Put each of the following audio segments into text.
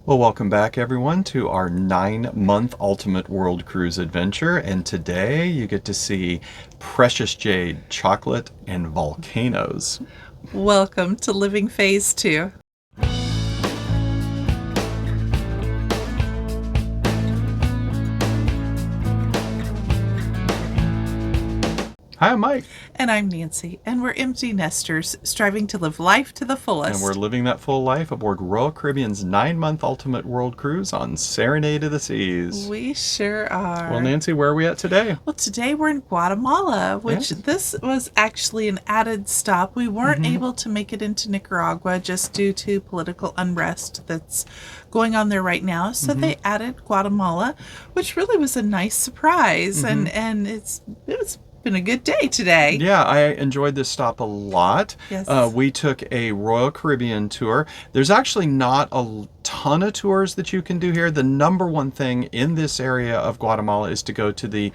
Well, welcome back everyone to our 9-month Ultimate World Cruise adventure. And today you get to see precious jade, chocolate, and volcanoes. Welcome to Living Phase 2. Hi, I'm Mike. And I'm Nancy, and we're empty nesters striving to live life to the fullest. And we're living that full life aboard Royal Caribbean's 9-month Ultimate World Cruise on Serenade of the Seas. We sure are. Well, Nancy, where are we at today? Well, today we're in Guatemala, which this was actually an added stop. We weren't able to make it into Nicaragua just due to political unrest that's going on there right now. So they added Guatemala, which really was a nice surprise. And it's been a good day today. Yeah, I enjoyed this stop a lot. Yes. We took a Royal Caribbean tour. There's actually not a ton of tours that you can do here. The number one thing in this area of Guatemala is to go to the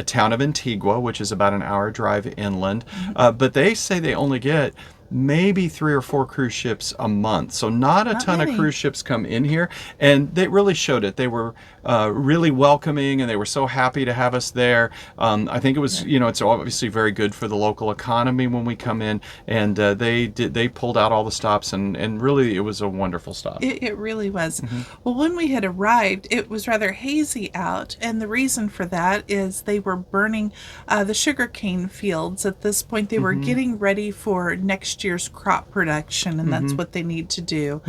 town of Antigua, which is about an hour drive inland. But they say they only get maybe 3 or 4 cruise ships a month. So not a ton many. of cruise ships come in here. And they really showed it. They were really welcoming and they were so happy to have us there. I think it was, it's obviously very good for the local economy when we come in. And they pulled out all the stops and really it was a wonderful stop. It really was. Well, when we had arrived, it was rather hazy out. And the reason for that is they were burning the sugarcane fields. At this point, they were getting ready for next year's crop production, and that's what they need to do.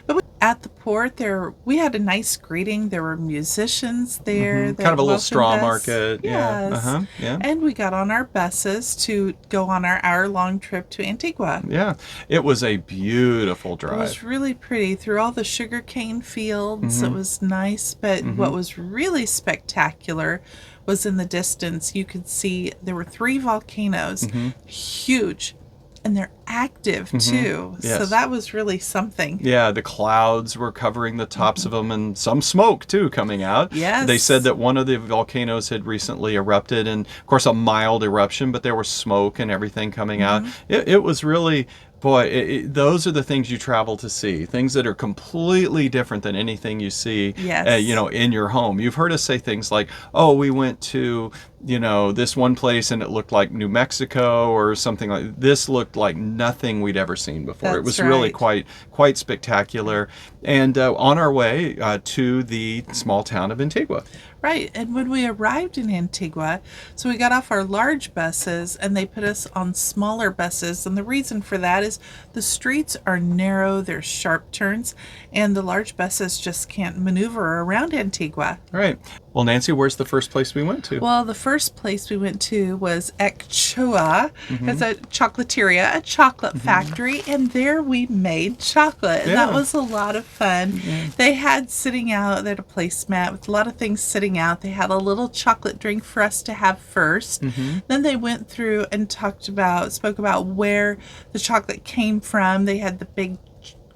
But at the port, we had a nice greeting. There were musicians there. Kind of a little straw us. market. Yes. Yeah. And we got on our buses to go on our hour-long trip to Antigua. Yeah. It was a beautiful It drive. was really pretty through all the sugarcane fields. It was nice, but what was really spectacular was in the distance. You could see there were 3 volcanoes, huge, and they're active too. Yes. So that was really something. Yeah, the clouds were covering the tops of them and some smoke too coming out. Yes. They said that one of the volcanoes had recently erupted, and of course a mild eruption, but there was smoke and everything coming out. It was really, boy, those are the things you travel to see. Things that are completely different than anything you see, Yes. in your home. You've heard us say things like, oh, we went to, this one place and it looked like New Mexico or something like this. Looked like nothing we'd ever seen before. It was That's really right. quite spectacular. And on our way to the small town of Antigua. Right. And when we arrived in Antigua, so we got off our large buses and they put us on smaller buses. And the reason for that is the streets are narrow, there's sharp turns, and the large buses just can't maneuver around Antigua. All right. Well, Nancy, where's the first place we went to? Well, the first place we went to was Ekchua. It's a chocolateria, a chocolate factory, and there we made chocolate. And that was a lot of fun. They had they had a placemat with a lot of things sitting out. They had a little chocolate drink for us to have first. Then they went through and spoke about where the chocolate came from. They had the big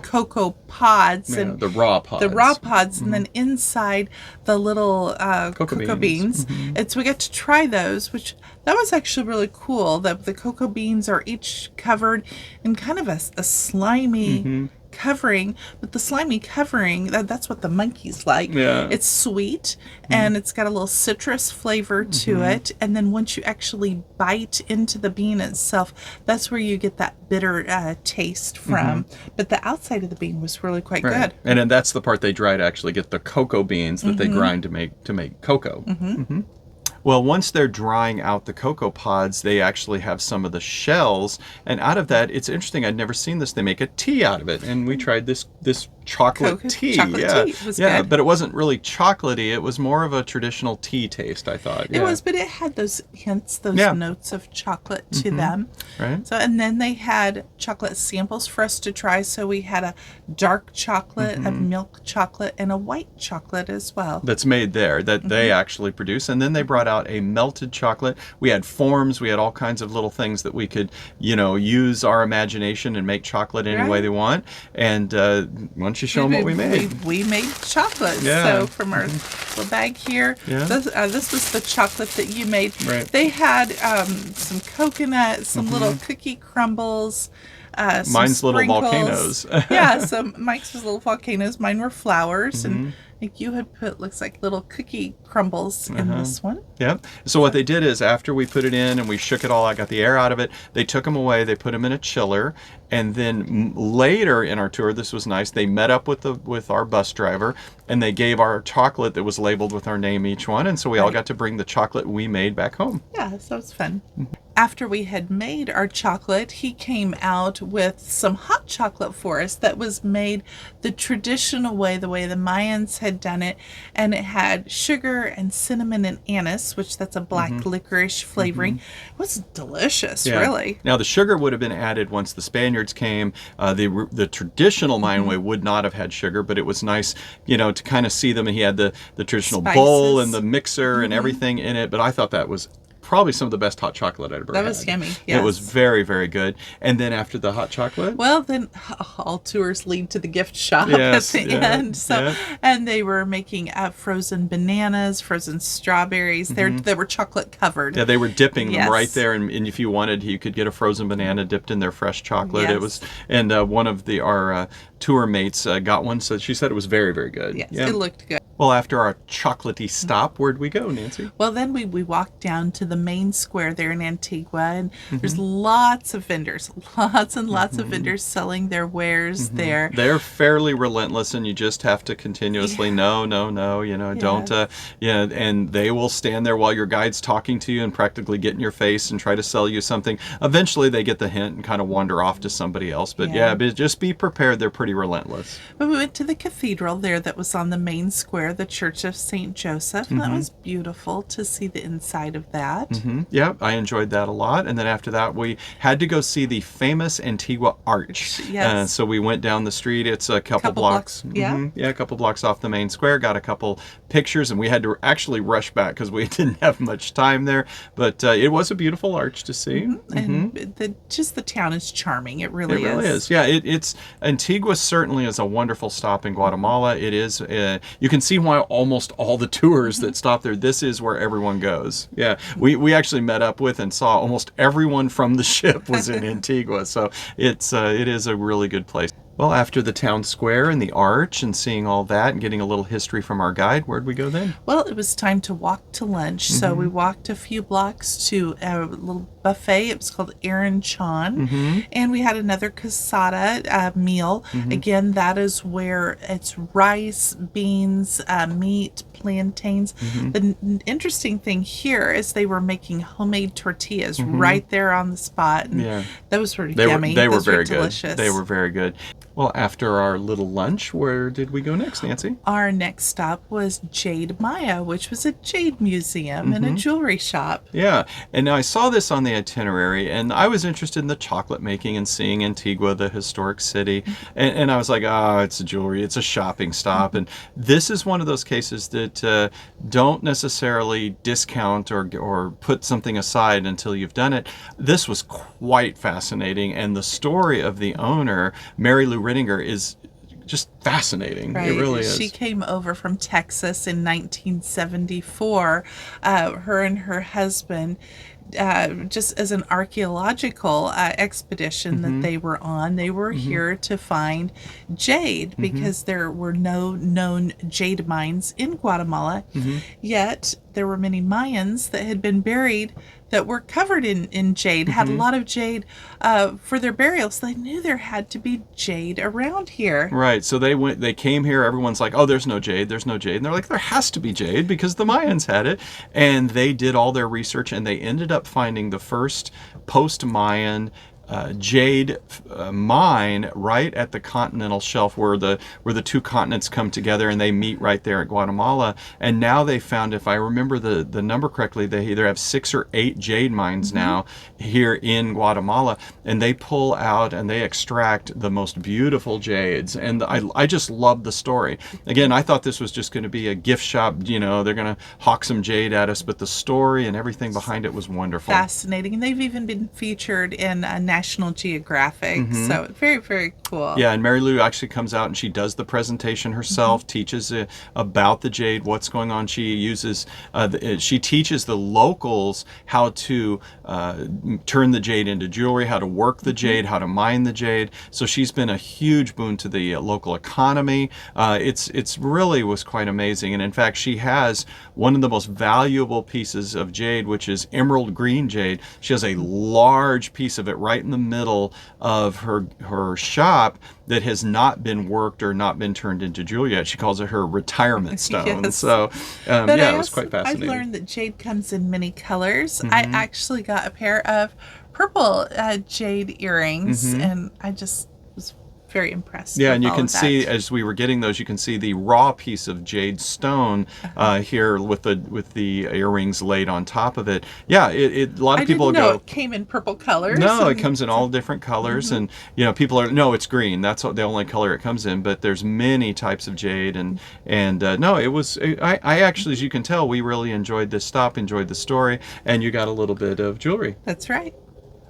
cocoa pods and the raw pods. and then inside the little cocoa beans. And so we got to try those, that was actually really cool. The cocoa beans are each covered in kind of a slimy covering, but the slimy covering, that's what the monkeys like. Yeah. It's sweet and it's got a little citrus flavor to it, and then once you actually bite into the bean itself, that's where you get that bitter taste from. But the outside of the bean was really quite good. And then that's the part they dry to actually get the cocoa beans that they grind to make cocoa. Well, once they're drying out the cocoa pods, they actually have some of the shells, and out of that, it's interesting. I'd never seen this. They make a tea out of it, and we tried this chocolate tea. Chocolate tea. It was good. But it wasn't really chocolatey. It was more of a traditional tea taste, I thought. It was, but it had those hints, those notes of chocolate to them. Right. So, and then they had chocolate samples for us to try. So we had a dark chocolate, a milk chocolate, and a white chocolate as well. That's made there, that they actually produce. And then they brought out a melted chocolate. We had forms. We had all kinds of little things that we could, use our imagination and make chocolate any way they want. And why don't you show them what we made? We made chocolate. Yeah. So from our little bag here, this was the chocolate that you made. Right. They had some coconut, some little cookie crumbles, some Mine's little sprinkles. volcanoes. Yeah, some Mike's was little volcanoes. Mine were flowers, and like you had put looks like little cookie crumbles in this one. Yep. So what they did is after we put it in and we shook it all out, got the air out of it, they took them away, they put them in a chiller, and then later in our tour, this was nice, they met up with our bus driver and they gave our chocolate that was labeled with our name each one, and so we all got to bring the chocolate we made back home. Yeah, so it's fun. After we had made our chocolate, he came out with some hot chocolate for us that was made the traditional way, the way the Mayans had done it. And it had sugar and cinnamon and anise, which that's a black licorice flavoring. It was delicious, really. Now, the sugar would have been added once the Spaniards came. The traditional Mayan way would not have had sugar, but it was nice, to kind of see them. And he had the traditional bowl and the mixer and everything in it. But I thought that was probably some of the best hot chocolate I'd ever had. That was yummy. Yes. It was very, very good. And then after the hot chocolate, well, then all tours lead to the gift shop at the end. So, and they were making frozen bananas, frozen strawberries. They were chocolate covered. Yeah, they were dipping them right there, and if you wanted, you could get a frozen banana dipped in their fresh chocolate. Yes. It was, and one of our tour mates got one, so she said it was very, very good. Yes, it looked good. Well, after our chocolatey stop, where'd we go, Nancy? Well, then we walked down to the main square there in Antigua, and there's lots of vendors, lots and lots of vendors selling their wares there. They're fairly relentless, and you just have to continuously no, don't, and they will stand there while your guide's talking to you and practically get in your face and try to sell you something. Eventually, they get the hint and kind of wander off to somebody else, but but just be prepared. They're pretty relentless. But we went to the cathedral there that was on the main square, the Church of St. Joseph, and that was beautiful to see the inside of that. Yeah, I enjoyed that a lot. And then after that, we had to go see the famous Antigua Arch. Yes. So we went down the street. It's a couple blocks. A couple blocks off the main square. Got a couple pictures, and we had to actually rush back because we didn't have much time there. But it was a beautiful arch to see. And the town is charming. It really is. Yeah, it's Antigua certainly is a wonderful stop in Guatemala. It is. You can see why almost all the tours that stop there, this is where everyone goes. Yeah, we actually met up with and saw almost everyone from the ship was in Antigua, so it is a really good place. Well, after the town square and the arch and seeing all that and getting a little history from our guide, where'd we go then? Well, it was time to walk to lunch. So we walked a few blocks to a little buffet. It was called Aaron Chan. And we had another casada meal. Again, that is where it's rice, beans, meat, plantains. The interesting thing here is they were making homemade tortillas right there on the spot. And those were yummy. They were very delicious. good. They were very good. Well, after our little lunch, where did we go next, Nancy? Our next stop was Jade Maya, which was a jade museum and a jewelry shop. Yeah, and I saw this on the itinerary, and I was interested in the chocolate making and seeing Antigua, the historic city, and I was like, it's a jewelry, it's a shopping stop, and this is one of those cases that don't necessarily discount or put something aside until you've done it. This was quite fascinating, and the story of the owner, Mary Lou Rittinger, is just fascinating. Right. It really is. She came over from Texas in 1974. Her and her husband, just as an archaeological expedition that they were on, they were here to find jade because there were no known jade mines in Guatemala. Yet there were many Mayans that had been buried that were covered in jade, had a lot of jade for their burials. They knew there had to be jade around here. Right. So they came here. Everyone's like, there's no jade. And they're like, there has to be jade because the Mayans had it. And they did all their research, and they ended up finding the first post-Mayan jade mine right at the continental shelf where the two continents come together and they meet right there at Guatemala. And now they found, if I remember the number correctly, they either have 6 or 8 jade mines now here in Guatemala, and they pull out and they extract the most beautiful jades. And I just love the story. Again, I thought this was just going to be a gift shop, they're going to hawk some jade at us, but the story and everything behind it was wonderful. Fascinating. And they've even been featured in National National Geographic. So very, very cool. Yeah, and Mary Lou actually comes out and she does the presentation herself, teaches about the jade, what's going on. She uses, she teaches the locals how to turn the jade into jewelry, how to work the jade, how to mine the jade. So she's been a huge boon to the local economy. It's really was quite amazing. And in fact, she has one of the most valuable pieces of jade, which is emerald green jade. She has a large piece of it right in the middle of her shop that has not been worked or not been turned into jewelry yet. She calls it her retirement stone. Yes. So yeah, it was quite fascinating. I've learned that jade comes in many colors. I actually got a pair of purple jade earrings, and I just was very impressed. Yeah, with and you all can of that. see as we were getting those, you can see the raw piece of jade stone here with the earrings laid on top of it. Yeah, a lot of people I didn't know go. it came in purple colors. No, and it comes in all different colors, and people are no, it's green. That's the only color it comes in. But there's many types of jade, and no, it was. I actually, as you can tell, we really enjoyed this stop, enjoyed the story, and you got a little bit of jewelry. That's right.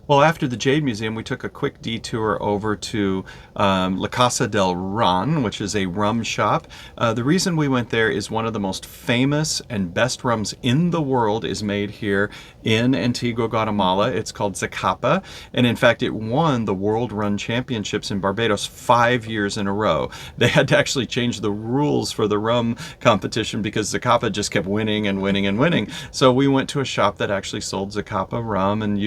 Well, after the Jade Museum, we took a quick detour over to La Casa del Ron, which is a rum shop. The reason we went there is one of the most famous and best rums in the world is made here in Antigua, Guatemala. It's called Zacapa, and in fact, it won the World Run Championships in Barbados 5 years in a row. They had to actually change the rules for the rum competition because Zacapa just kept winning and winning and winning. So we went to a shop that actually sold Zacapa rum, and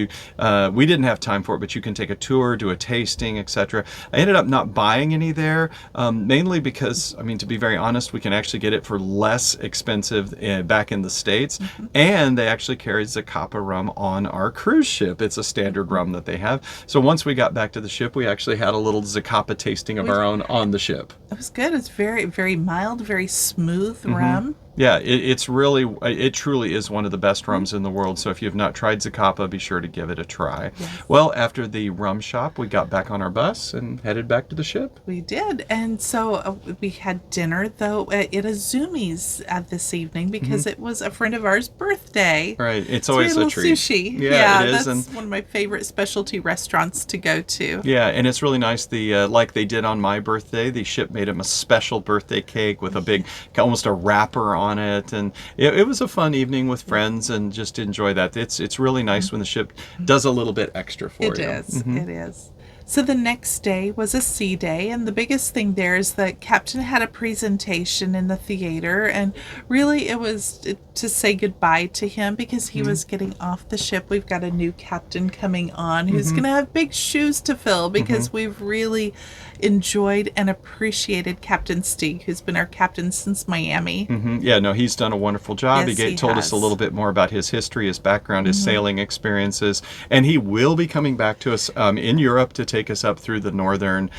we didn't have time for it, but you can take a tour, do a tasting, etc. I ended up not buying any there, mainly because, I mean, to be very honest, we can actually get it for less expensive back in the States, and they actually carry Zacapa rum on our cruise ship. It's a standard rum that they have. So once we got back to the ship, we actually had a little Zacapa tasting of our own on the ship. It was good. It's very, very mild, very smooth rum. Yeah, it truly is one of the best rums in the world. So if you have not tried Zacapa, be sure to give it a try. Yes. Well, after the rum shop, we got back on our bus and headed back to the ship. We did. And so we had dinner, though, at Azumi's this evening because it was a friend of ours' birthday. Right. It's So we always had a treat. sushi. Yeah, it is. That's one of my favorite specialty restaurants to go to. Yeah, and it's really nice. Like they did on my birthday, the ship made him a special birthday cake with a big, almost a wrapper on it, and it was a fun evening with friends, and just enjoy that. It's really nice when the ship does a little bit extra for you. It is. It is. So the next day was a sea day, and the biggest thing there is that Captain had a presentation in the theater, and really it was to say goodbye to him because he was getting off the ship. We've got a new captain coming on who's going to have big shoes to fill because we've really enjoyed and appreciated Captain Stig, who's been our captain since Miami. Yeah, no, he's done a wonderful job. Yes, He told us a little bit more about his history, his background, his sailing experiences, and he will be coming back to us in Europe to take us up through the northern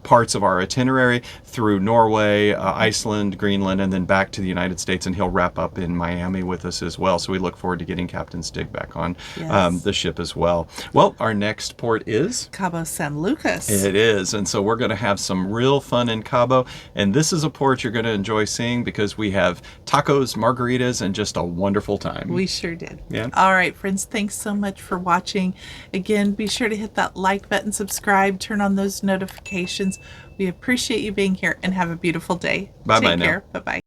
parts of our itinerary, through Norway, Iceland, Greenland, and then back to the United States, and he'll wrap up in Miami with us as well. So we look forward to getting Captain Stig back on the ship as well. Well, our next port is Cabo San Lucas. It is, and so we're going to have some real fun in Cabo, and this is a port you're going to enjoy seeing because we have tacos, margaritas, and just a wonderful time. We sure did. Yeah. All right, friends, thanks so much for watching. Again, be sure to hit that like button, subscribe, turn on those notifications. We appreciate you being here, and have a beautiful day. Bye-bye Take now. care. Bye-bye.